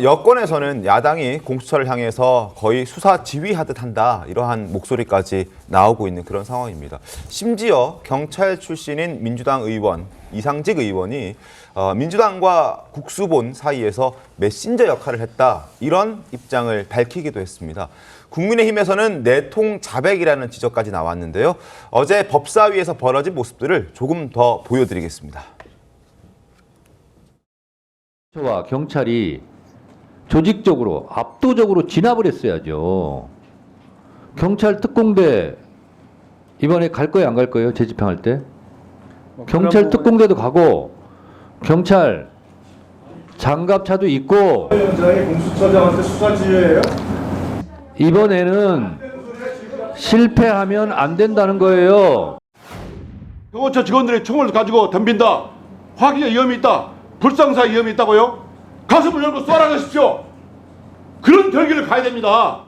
여권에서는 야당이 공수처를 향해서 거의 수사 지휘하듯 한다, 이러한 목소리까지 나오고 있는 그런 상황입니다. 심지어 경찰 출신인 민주당 의원, 이상직 의원이 민주당과 국수본 사이에서 메신저 역할을 했다, 이런 입장을 밝히기도 했습니다. 국민의힘에서는 내통 자백이라는 지적까지 나왔는데요. 어제 법사위에서 벌어진 모습들을 조금 더 보여드리겠습니다. 와 경찰이 조직적으로 압도적으로 진압을 했어야죠. 경찰 특공대 이번에 갈 거예요, 안 갈 거예요? 재집행할 때? 경찰 특공대도 가고 경찰 장갑차도 있고. 위원장이 공수처장한테 수사 지휘예요? 이번에는 실패하면 안 된다는 거예요. 경호처 직원들이 총을 가지고 덤빈다. 화기의 위험이 있다. 불상사 위험이 있다고요? 가슴을 열고 쏘아가십시오. 그런 결기를 가야 됩니다.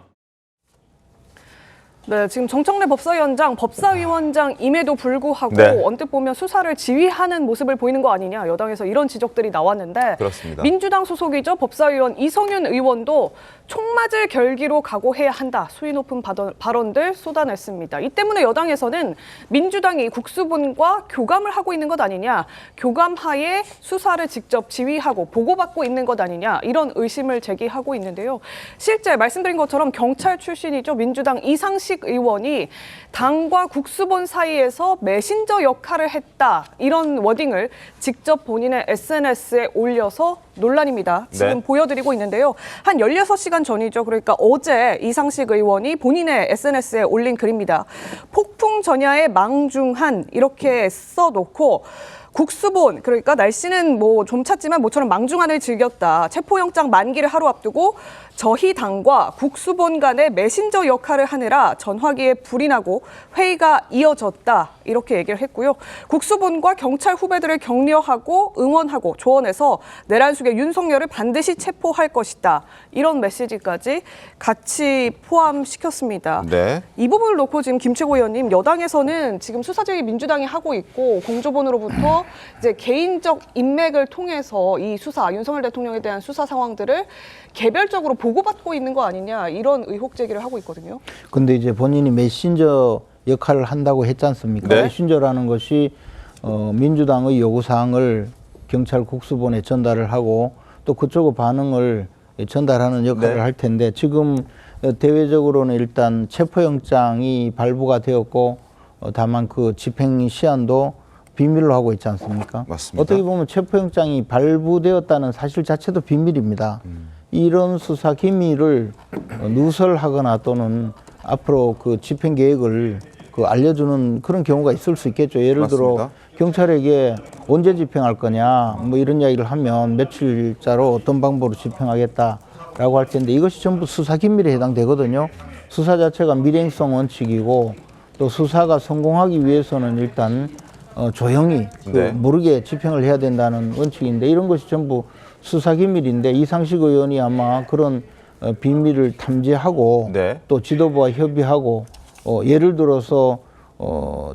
네, 지금 정청래 법사위원장, 법사위원장임에도 불구하고 네. 언뜻 보면 수사를 지휘하는 모습을 보이는 거 아니냐, 여당에서 이런 지적들이 나왔는데, 그렇습니다. 민주당 소속이죠. 법사위원 이성윤 의원도 총 맞을 결기로 각오해야 한다, 수위 높은 발언들 쏟아냈습니다. 이 때문에 여당에서는 민주당이 국수본과 교감을 하고 있는 것 아니냐, 교감하에 수사를 직접 지휘하고 보고받고 있는 것 아니냐, 이런 의심을 제기하고 있는데요. 실제 말씀드린 것처럼 경찰 출신이죠. 민주당 이상식 의원이 당과 국수본 사이에서 메신저 역할을 했다, 이런 워딩을 직접 본인의 SNS에 올려서 논란입니다. 지금 네. 보여드리고 있는데요. 한 16시간 전이죠. 그러니까 어제 이상식 의원이 본인의 SNS에 올린 글입니다. 폭풍 전야에 망중한, 이렇게 써놓고 국수본, 그러니까 날씨는 뭐 좀 찼지만 모처럼 망중한을 즐겼다. 체포영장 만기를 하루 앞두고 저희 당과 국수본 간의 메신저 역할을 하느라 전화기에 불이 나고 회의가 이어졌다, 이렇게 얘기를 했고요. 국수본과 경찰 후배들을 격려하고 응원하고 조언해서 내란 속의 윤석열을 반드시 체포할 것이다, 이런 메시지까지 같이 포함시켰습니다. 네. 이 부분을 놓고 지금 김최고 의원님, 여당에서는 지금 수사지휘 민주당이 하고 있고 공조본으로부터 이제 개인적 인맥을 통해서 이 수사, 윤석열 대통령에 대한 수사 상황들을 개별적으로 보고받고 있는 거 아니냐, 이런 의혹 제기를 하고 있거든요. 근데 이제 본인이 메신저 역할을 한다고 했지 않습니까? 네. 메신저라는 것이 민주당의 요구사항을 경찰 국수본에 전달을 하고 또 그쪽 반응을 전달하는 역할을 네. 할 텐데, 지금 대외적으로는 일단 체포영장이 발부가 되었고 다만 그 집행 시한도 비밀로 하고 있지 않습니까? 맞습니다. 어떻게 보면 체포영장이 발부되었다는 사실 자체도 비밀입니다. 이런 수사 기밀을 누설하거나 또는 앞으로 그 집행 계획을 알려주는 그런 경우가 있을 수 있겠죠. 예를 들어 맞습니다. 경찰에게 언제 집행할 거냐, 뭐 이런 이야기를 하면 며칠자로 어떤 방법으로 집행하겠다라고 할 텐데, 이것이 전부 수사 기밀에 해당되거든요. 수사 자체가 밀행성 원칙이고 또 수사가 성공하기 위해서는 일단 조용히 네. 모르게 집행을 해야 된다는 원칙인데, 이런 것이 전부 수사 기밀인데 이상식 의원이 아마 그런 비밀을 탐지하고 네. 또 지도부와 협의하고 예를 들어서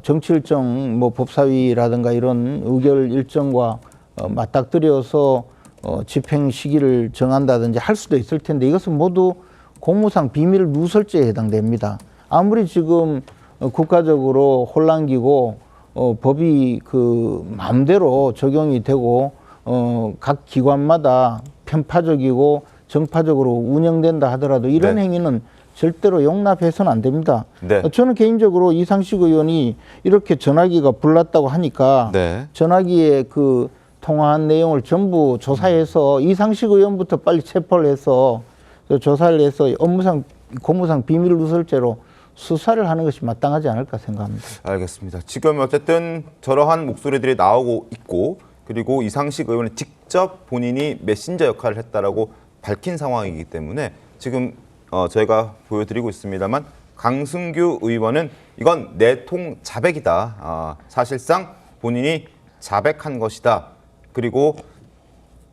정치 일정, 뭐 법사위라든가 이런 의결 일정과 맞닥뜨려서 집행 시기를 정한다든지 할 수도 있을 텐데, 이것은 모두 공무상 비밀 누설죄에 해당됩니다. 아무리 지금 국가적으로 혼란기고 법이 그 마음대로 적용이 되고 각 기관마다 편파적이고 정파적으로 운영된다 하더라도 이런 네. 행위는 절대로 용납해서는 안 됩니다. 네. 저는 개인적으로 이상식 의원이 이렇게 전화기가 불났다고 하니까 네. 전화기에 그 통화한 내용을 전부 조사해서 이상식 의원부터 빨리 체포를 해서 조사를 해서 공무상 비밀 누설죄로 수사를 하는 것이 마땅하지 않을까 생각합니다. 알겠습니다. 지금 어쨌든 저러한 목소리들이 나오고 있고, 그리고 이상식 의원이 직접 본인이 메신저 역할을 했다라고 밝힌 상황이기 때문에 지금 저희가 보여드리고 있습니다만, 강승규 의원은 이건 내통 자백이다. 사실상 본인이 자백한 것이다. 그리고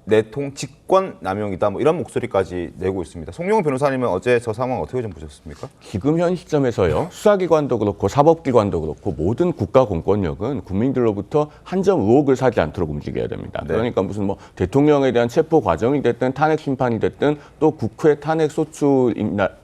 내통 직권 남용이다. 뭐 이런 목소리까지 내고 있습니다. 송영훈 변호사님은 어제 저 상황 어떻게 좀 보셨습니까? 지금 현 시점에서요. 수사기관도 그렇고 사법기관도 그렇고 모든 국가 공권력은 국민들로부터 한 점 의혹을 사지 않도록 움직여야 됩니다. 네. 그러니까 무슨 뭐 대통령에 대한 체포 과정이 됐든 탄핵 심판이 됐든 또 국회 탄핵 소추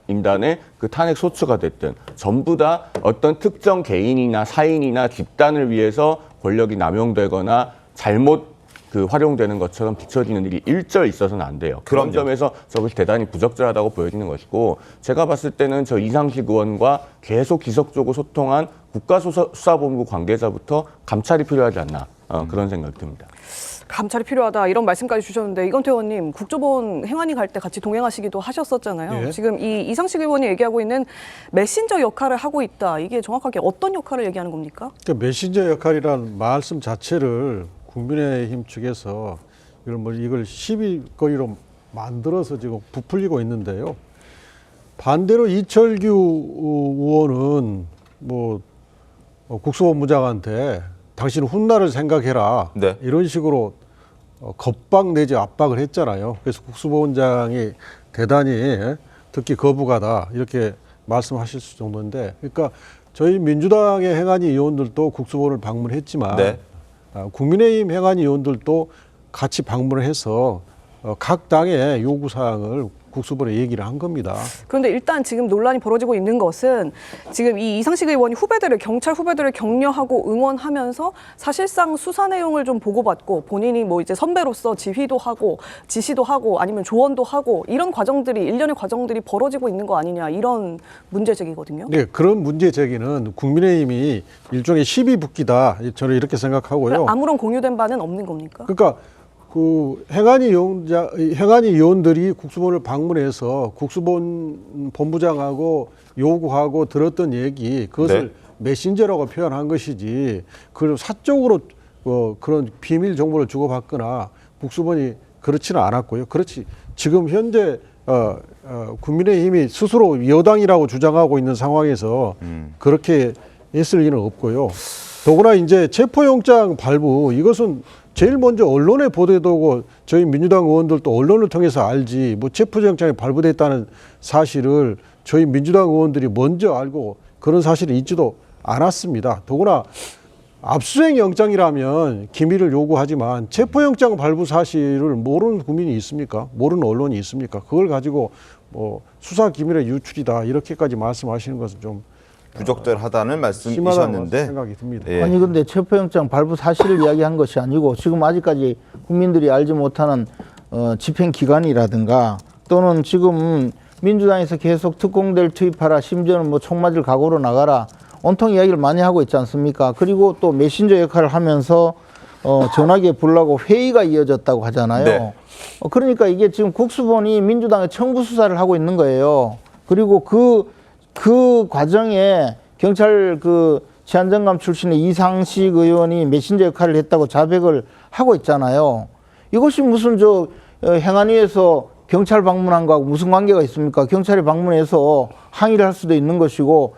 임단의 그 탄핵 소추가 됐든 전부 다 어떤 특정 개인이나 사인이나 집단을 위해서 권력이 남용되거나 잘못 활용되는 것처럼 비춰지는 일이 일절 있어서는 안 돼요. 그런 그럼요. 점에서 저것이 대단히 부적절하다고 보여지는 것이고, 제가 봤을 때는 저 이상식 의원과 계속 지속적으로 소통한 국가수사본부 관계자부터 감찰이 필요하지 않나 그런 생각이 듭니다. 감찰이 필요하다 이런 말씀까지 주셨는데 이건태 의원님 국조본 행안위 갈 때 같이 동행하시기도 하셨었잖아요. 예. 지금 이 이상식 의원이 얘기하고 있는 메신저 역할을 하고 있다. 이게 정확하게 어떤 역할을 얘기하는 겁니까? 그러니까 메신저 역할이라는 말씀 자체를 국민의힘 측에서 이걸 시비거리로 만들어서 지금 부풀리고 있는데요. 반대로 이철규 의원은 국수본부장한테 당신 훗날을 생각해라. 네. 이런 식으로 겁박 내지 압박을 했잖아요. 그래서 국수본장이 대단히 듣기 거부가다 이렇게 말씀하실 정도인데, 그러니까 저희 민주당의 행안위 의원들도 국수본을 방문했지만 네. 국민의힘 행안위 의원들도 같이 방문을 해서 각 당의 요구사항을 국수본에 얘기를 한 겁니다. 그런데 일단 지금 논란이 벌어지고 있는 것은 지금 이 이상식 의원이 경찰 후배들을 격려하고 응원하면서 사실상 수사 내용을 좀 보고받고 본인이 뭐 이제 선배로서 지휘도 하고 지시도 하고 아니면 조언도 하고 이런 과정들이 일련의 과정들이 벌어지고 있는 거 아니냐 이런 문제 제기거든요. 네, 그런 문제 제기는 국민의힘이 일종의 시비붓기다. 저는 이렇게 생각하고요. 아무런 공유된 바는 없는 겁니까? 그러니까 행안위 의원들이 국수본을 방문해서 국수본 본부장하고 요구하고 들었던 얘기, 그것을 네. 메신저라고 표현한 것이지, 그리고 사적으로 그런 비밀 정보를 주고받거나 국수본이 그렇지는 않았고요. 그렇지, 지금 현재 국민의힘이 스스로 여당이라고 주장하고 있는 상황에서 그렇게 했을 리는 없고요. 더구나 이제 체포영장 발부, 이것은 제일 먼저 언론에 보도되고 저희 민주당 의원들도 언론을 통해서 알지, 체포영장이 발부됐다는 사실을 저희 민주당 의원들이 먼저 알고 그런 사실이 있지도 않았습니다. 더구나 압수수색 영장이라면 기밀을 요구하지만 체포영장 발부 사실을 모르는 국민이 있습니까? 모르는 언론이 있습니까? 그걸 가지고 수사 기밀의 유출이다 이렇게까지 말씀하시는 것은 좀 부적절하다는 심하다고 말씀이셨는데 생각이 듭니다. 예. 아니 근데 체포영장 발부 사실을 이야기한 것이 아니고 지금 아직까지 국민들이 알지 못하는 집행기간이라든가 또는 지금 민주당에서 계속 특공대를 투입하라, 심지어는 총 맞을 각오로 나가라, 온통 이야기를 많이 하고 있지 않습니까? 그리고 또 메신저 역할을 하면서 전화기에 부르라고 회의가 이어졌다고 하잖아요. 네. 그러니까 이게 지금 국수본이 민주당의 청부 수사를 하고 있는 거예요. 그리고 그 과정에 경찰 치안정감 출신의 이상식 의원이 메신저 역할을 했다고 자백을 하고 있잖아요. 이것이 무슨 행안위에서 경찰 방문한 거하고 무슨 관계가 있습니까? 경찰이 방문해서 항의를 할 수도 있는 것이고,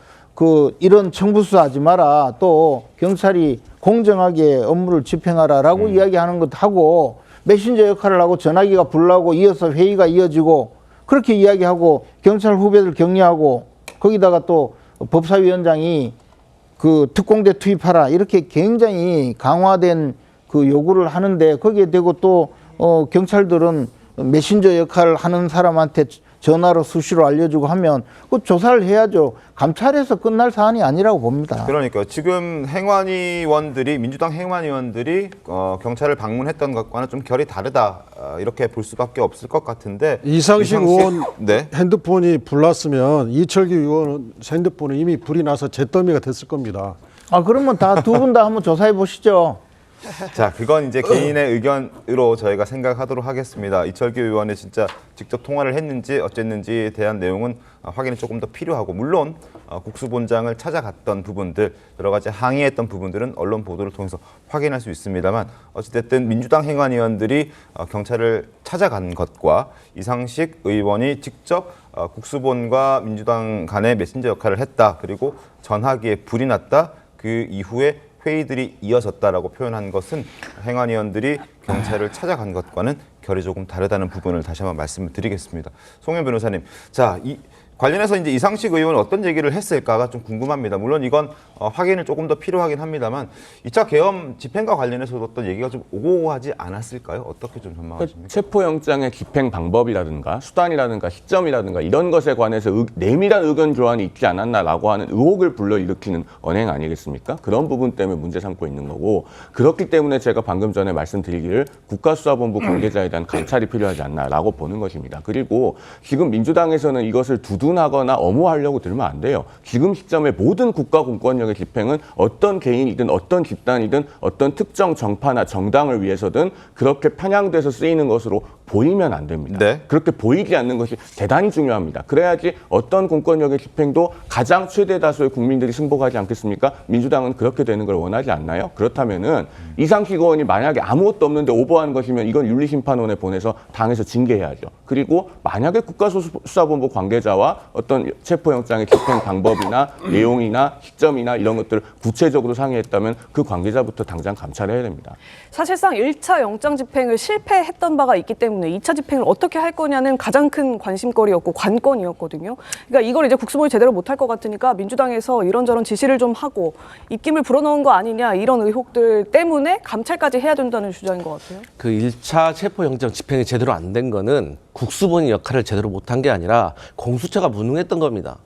이런 청부 수사하지 마라, 또 경찰이 공정하게 업무를 집행하라라고 이야기하는 것하고 메신저 역할을 하고 전화기가 불나고 이어서 회의가 이어지고 그렇게 이야기하고 경찰 후배들 격려하고 거기다가 또 법사위원장이 특공대 투입하라 이렇게 굉장히 강화된 요구를 하는데, 거기에 대고 또 경찰들은 메신저 역할을 하는 사람한테 전화로 수시로 알려주고 하면 조사를 해야죠. 감찰해서 끝날 사안이 아니라고 봅니다. 그러니까 지금 민주당 행안위원들이 경찰을 방문했던 것과는 좀 결이 다르다, 이렇게 볼 수밖에 없을 것 같은데, 이상식 의원 네. 핸드폰이 불났으면 이철규 의원 핸드폰은 이미 불이 나서 잿더미가 됐을 겁니다. 그러면 두 분 다 한번 조사해 보시죠. 자, 그건 이제 개인의 의견으로 저희가 생각하도록 하겠습니다. 이철규 의원이 진짜 직접 통화를 했는지 어쨌는지에 대한 내용은 확인이 조금 더 필요하고, 물론 국수본장을 찾아갔던 부분들, 여러 가지 항의했던 부분들은 언론 보도를 통해서 확인할 수 있습니다만, 어찌됐든 민주당 행안위원들이 경찰을 찾아간 것과 이상식 의원이 직접 국수본과 민주당 간의 메신저 역할을 했다, 그리고 전화기에 불이 났다, 그 이후에 회의들이 이어졌다라고 표현한 것은 행안위원들이 경찰을 찾아간 것과는 결이 조금 다르다는 부분을 다시 한번 말씀을 드리겠습니다. 송현 변호사님, 자, 관련해서 이제 이상식 의원은 어떤 얘기를 했을까가 좀 궁금합니다. 물론 이건 확인을 조금 더 필요하긴 합니다만 2차 계엄 집행과 관련해서도 어떤 얘기가 좀 오고 하지 않았을까요? 어떻게 좀 전망하십니까? 체포영장의 집행 방법이라든가 수단이라든가 시점이라든가 이런 것에 관해서 내밀한 의견 교환이 있지 않았나라고 하는 의혹을 불러일으키는 언행 아니겠습니까? 그런 부분 때문에 문제 삼고 있는 거고, 그렇기 때문에 제가 방금 전에 말씀드리기를 국가수사본부 관계자에 대한 감찰이 필요하지 않나라고 보는 것입니다. 그리고 지금 민주당에서는 이것을 두둔하거나 엄호하려고 들면 안 돼요. 지금 시점에 모든 국가 공권력의 집행은 어떤 개인이든 어떤 집단이든 어떤 특정 정파나 정당을 위해서든 그렇게 편향돼서 쓰이는 것으로 보이면 안 됩니다. 네. 그렇게 보이지 않는 것이 대단히 중요합니다. 그래야지 어떤 공권력의 집행도 가장 최대 다수의 국민들이 승복하지 않겠습니까? 민주당은 그렇게 되는 걸 원하지 않나요? 그렇다면은 이상식 의원이 만약에 아무것도 없는데 오버한 것이면 이건 윤리심판원에 보내서 당에서 징계해야죠. 그리고 만약에 국가수사본부 관계자와 어떤 체포영장의 집행 방법이나 내용이나 시점이나 이런 것들을 구체적으로 상의했다면 그 관계자부터 당장 감찰해야 됩니다. 사실상 1차 영장 집행을 실패했던 바가 있기 때문에 2차 집행을 어떻게 할 거냐는 가장 큰 관심거리였고 관건이었거든요. 그러니까 이걸 이제 국수본이 제대로 못할 것 같으니까 민주당에서 이런저런 지시를 좀 하고 입김을 불어넣은 거 아니냐 이런 의혹들 때문에 감찰까지 해야 된다는 주장인 것 같아요. 그 1차 체포영장 집행이 제대로 안 된 거는 국수본이 역할을 제대로 못한 게 아니라 공수처가 무능했던 겁니다.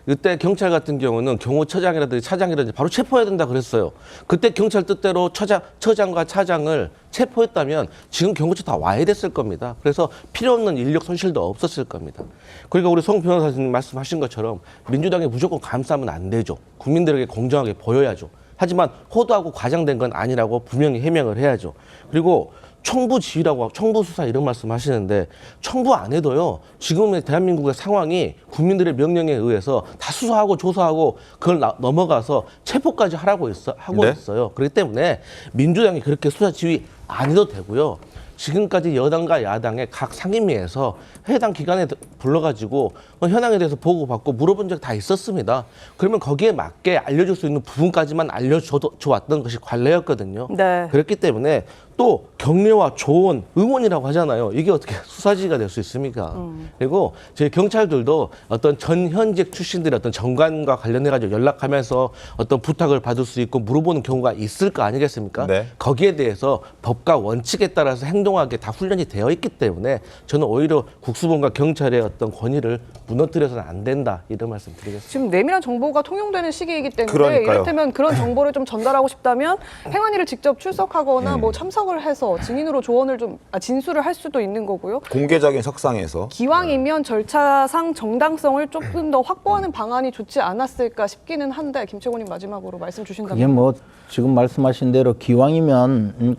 이때 경찰 같은 경우는 경호처장이라든지 차장이라든지 바로 체포해야 된다 그랬어요. 그때 경찰 뜻대로 처장과 차장을 체포했다면 지금 경호처 다 와야 됐을 겁니다. 그래서 필요 없는 인력 손실도 없었을 겁니다. 그러니까 우리 송 변호사님 말씀하신 것처럼 민주당이 무조건 감싸면 안 되죠. 국민들에게 공정하게 보여야죠. 하지만 호도하고 과장된 건 아니라고 분명히 해명을 해야죠. 그리고 청부 지휘라고 청부 수사 이런 말씀 하시는데 청부 안 해도요. 지금의 대한민국의 상황이 국민들의 명령에 의해서 다 수사하고 조사하고 그걸 넘어가서 체포까지 하고 있어요. 그렇기 때문에 민주당이 그렇게 수사 지휘 안 해도 되고요. 지금까지 여당과 야당의 각 상임위에서 해당 기관에 불러가지고 현황에 대해서 보고받고 물어본 적 다 있었습니다. 그러면 거기에 맞게 알려줄 수 있는 부분까지만 알려줘왔던 것이 관례였거든요. 네. 그렇기 때문에 또 격려와 조언, 응원이라고 하잖아요. 이게 어떻게 수사지가 될 수 있습니까? 그리고 저희 경찰들도 어떤 전 현직 출신들이 어떤 정관과 관련해가지고 연락하면서 어떤 부탁을 받을 수 있고 물어보는 경우가 있을 거 아니겠습니까? 네. 거기에 대해서 법과 원칙에 따라서 행동하게 다 훈련이 되어 있기 때문에 저는 오히려 국수본과 경찰의 어떤 권위를 무너뜨려서는 안 된다 이런 말씀 드리겠습니다. 지금 내밀한 정보가 통용되는 시기이기 때문에 그러니까요. 이를테면 그런 정보를 좀 전달하고 싶다면 행안위를 직접 출석하거나 뭐 참석을 해서 증인으로 조언을 진술을 할 수도 있는 거고요. 공개적인 석상에서. 기왕이면 절차상 정당성을 조금 더 확보하는 방안이 좋지 않았을까 싶기는 한데 김채곤님 마지막으로 말씀 주신다면. 이게 뭐 지금 말씀하신 대로 기왕이면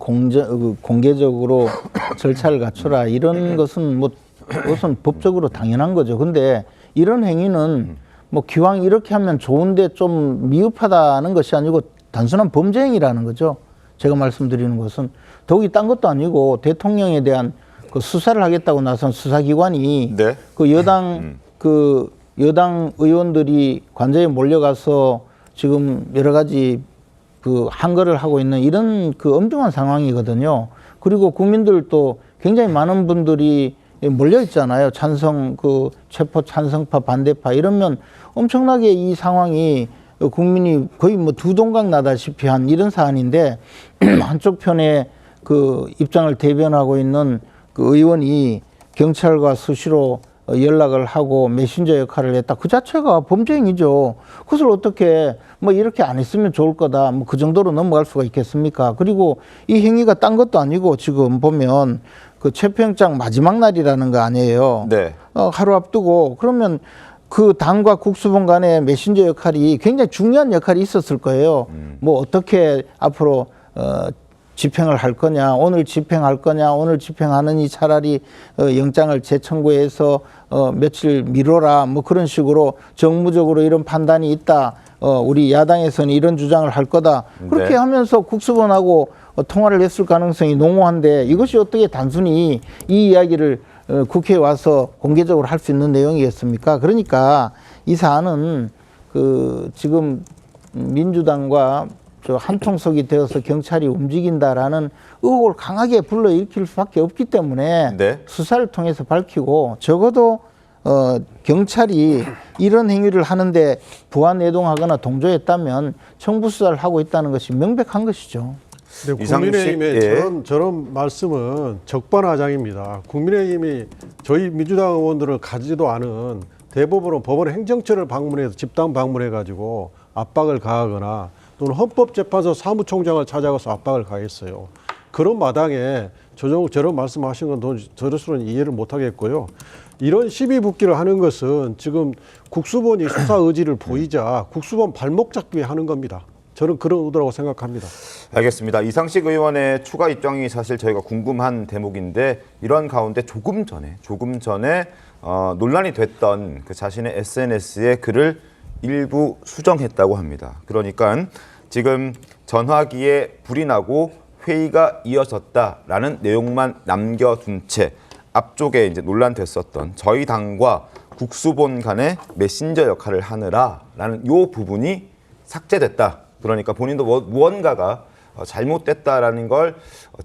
공개적으로 절차를 갖춰라 이런 것은 뭐 우선 법적으로 당연한 거죠. 근데 이런 행위는 뭐 기왕 이렇게 하면 좋은데 좀 미흡하다는 것이 아니고 단순한 범죄 행위라는 거죠. 제가 말씀드리는 것은 더욱이 딴 것도 아니고 대통령에 대한 그 수사를 하겠다고 나선 수사기관이 네. 그 여당 의원들이 관저에 몰려가서 지금 여러 가지 그 항거를 하고 있는 이런 그 엄중한 상황이거든요. 그리고 국민들도 굉장히 많은 분들이 몰려 있잖아요. 체포 찬성파, 반대파 이러면 엄청나게 이 상황이 국민이 거의 뭐 두 동강 나다시피 한 이런 사안인데 한쪽 편에 그 입장을 대변하고 있는 그 의원이 경찰과 수시로 연락을 하고 메신저 역할을 했다. 그 자체가 범죄 행위죠. 그것을 어떻게 뭐 이렇게 안 했으면 좋을 거다. 뭐 그 정도로 넘어갈 수가 있겠습니까? 그리고 이 행위가 딴 것도 아니고 지금 보면 그 체포영장 마지막 날이라는 거 아니에요. 네. 하루 앞두고 그러면 그 당과 국수본 간의 메신저 역할이 굉장히 중요한 역할이 있었을 거예요. 뭐 어떻게 앞으로 집행을 할 거냐, 오늘 집행할 거냐, 오늘 집행하느니 차라리 영장을 재청구해서 며칠 미뤄라, 뭐 그런 식으로 정무적으로 이런 판단이 있다. 우리 야당에서는 이런 주장을 할 거다. 그렇게 네. 하면서 국수본하고 통화를 했을 가능성이 농후한데 이것이 어떻게 단순히 이 이야기를 국회에 와서 공개적으로 할 수 있는 내용이겠습니까? 그러니까 이 사안은 그 지금 민주당과 한통속이 되어서 경찰이 움직인다라는 의혹을 강하게 불러일으킬 수밖에 없기 때문에 네. 수사를 통해서 밝히고 적어도 경찰이 이런 행위를 하는데 부안내동하거나 동조했다면 청부 수사를 하고 있다는 것이 명백한 것이죠. 근데 이상식, 국민의힘의 예. 저런 말씀은 적반하장입니다. 국민의힘이 저희 민주당 의원들을 가지도 않은 대법원은 법원 행정처를 방문해서 집단 방문해가지고 압박을 가하거나 또는 헌법재판소 사무총장을 찾아가서 압박을 가했어요. 그런 마당에 저런 말씀하신 건 저로서는 이해를 못하겠고요. 이런 시비 붙기를 하는 것은 지금 국수본이 수사 의지를 보이자 국수본 발목 잡기 하는 겁니다. 저는 그런 의도라고 생각합니다. 알겠습니다. 이상식 의원의 추가 입장이 사실 저희가 궁금한 대목인데 이런 가운데 조금 전에 논란이 됐던 그 자신의 SNS에 글을 일부 수정했다고 합니다. 그러니까 지금 전화기에 불이 나고 회의가 이어졌다라는 내용만 남겨둔 채 앞쪽에 이제 논란됐었던 저희 당과 국수본 간의 메신저 역할을 하느라라는 요 부분이 삭제됐다. 그러니까 본인도 무언가가 잘못됐다라는 걸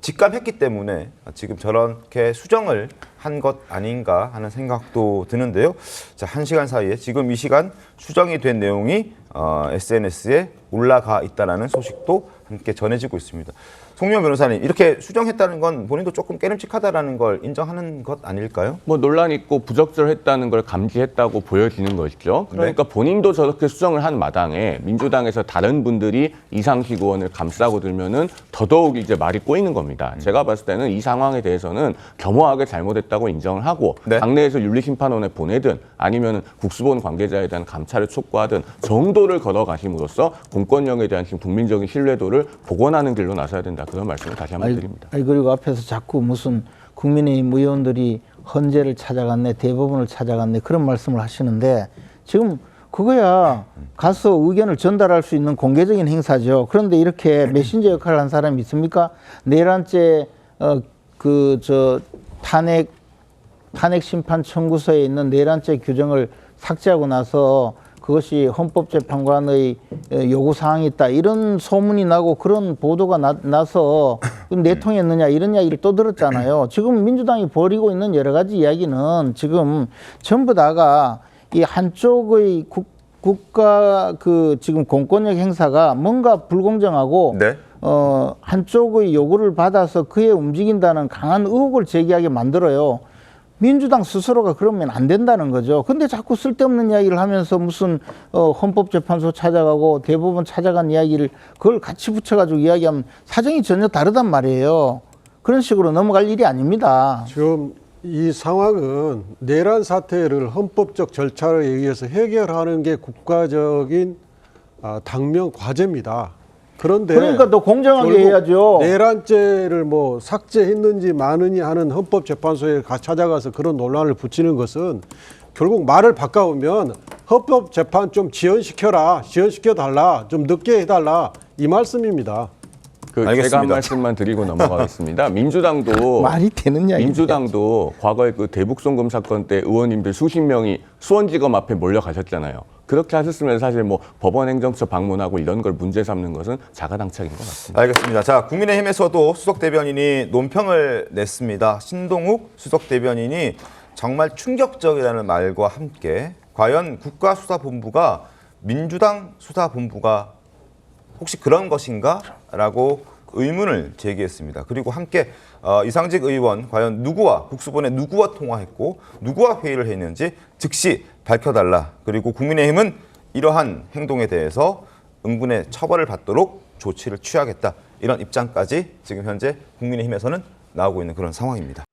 직감했기 때문에 지금 저렇게 수정을 한 것 아닌가 하는 생각도 드는데요. 자, 1시간 사이에 지금 이 시간 수정이 된 내용이 SNS에 올라가 있다는 소식도 함께 전해지고 있습니다. 송미원 변호사님, 이렇게 수정했다는 건 본인도 조금 깨름칙하다라는 걸 인정하는 것 아닐까요? 뭐 논란 있고 부적절했다는 걸 감지했다고 보여지는 것이죠. 그러니까 본인도 저렇게 수정을 한 마당에 민주당에서 다른 분들이 이상식 의원을 감싸고 들면은 더더욱 이제 말이 꼬이는 겁니다. 제가 봤을 때는 이 상황에 대해서는 겸허하게 잘못했다고 인정을 하고 네. 당내에서 윤리심판원에 보내든 아니면 국수본 관계자에 대한 감찰을 촉구하든 정도를 걸어가심으로써 공권력에 대한 지금 국민적인 신뢰도를 복원하는 길로 나서야 된다. 그런 말씀을 다시 한번 드립니다. 그리고 앞에서 자꾸 무슨 국민의힘 의원들이 헌재를 찾아갔네, 대법원을 찾아갔네 그런 말씀을 하시는데 지금 그거야 가서 의견을 전달할 수 있는 공개적인 행사죠. 그런데 이렇게 메신저 역할을 한 사람이 있습니까? 내란죄 탄핵 심판 청구서에 있는 내란죄 규정을 삭제하고 나서 그것이 헌법재판관의 요구 사항이 있다 이런 소문이 나고 그런 보도가 나서 내통했느냐 이런 이야기를 또 들었잖아요. 지금 민주당이 벌이고 있는 여러 가지 이야기는 지금 전부 다가 이 한쪽의 국가 지금 공권력 행사가 뭔가 불공정하고 네. 한쪽의 요구를 받아서 그에 움직인다는 강한 의혹을 제기하게 만들어요. 민주당 스스로가 그러면 안 된다는 거죠. 근데 자꾸 쓸데없는 이야기를 하면서 무슨 헌법재판소 찾아가고 대법원 찾아간 이야기를 그걸 같이 붙여가지고 이야기하면 사정이 전혀 다르단 말이에요. 그런 식으로 넘어갈 일이 아닙니다. 지금 이 상황은 내란 사태를 헌법적 절차에 의해서 해결하는 게 국가적인 당면 과제입니다. 그런데 그러니까 더 공정하게 결국 해야죠. 내란죄를 뭐 삭제했는지 마느니 하는 헌법재판소에 찾아가서 그런 논란을 붙이는 것은 결국 말을 바꿔오면 헌법재판 좀 지연시켜달라, 좀 늦게 해달라 이 말씀입니다. 알겠습니다. 제가 한 말씀만 드리고 넘어가겠습니다. 민주당도 말이 되는 이야기입니다. 민주당도 과거에 그 대북송금 사건 때 의원님들 수십 명이 수원지검 앞에 몰려가셨잖아요. 그렇게 하셨으면 사실 뭐 법원 행정처 방문하고 이런 걸 문제 삼는 것은 자가당착인 것 같습니다. 알겠습니다. 자, 국민의힘에서도 수석 대변인이 논평을 냈습니다. 신동욱 수석 대변인이 정말 충격적이라는 말과 함께 과연 국가수사본부가 민주당 수사본부가 혹시 그런 것인가? 라고 의문을 제기했습니다. 그리고 함께 이상직 의원 과연 누구와 국수본의 누구와 통화했고 누구와 회의를 했는지 즉시 밝혀달라. 그리고 국민의힘은 이러한 행동에 대해서 응분의 처벌을 받도록 조치를 취하겠다. 이런 입장까지 지금 현재 국민의힘에서는 나오고 있는 그런 상황입니다.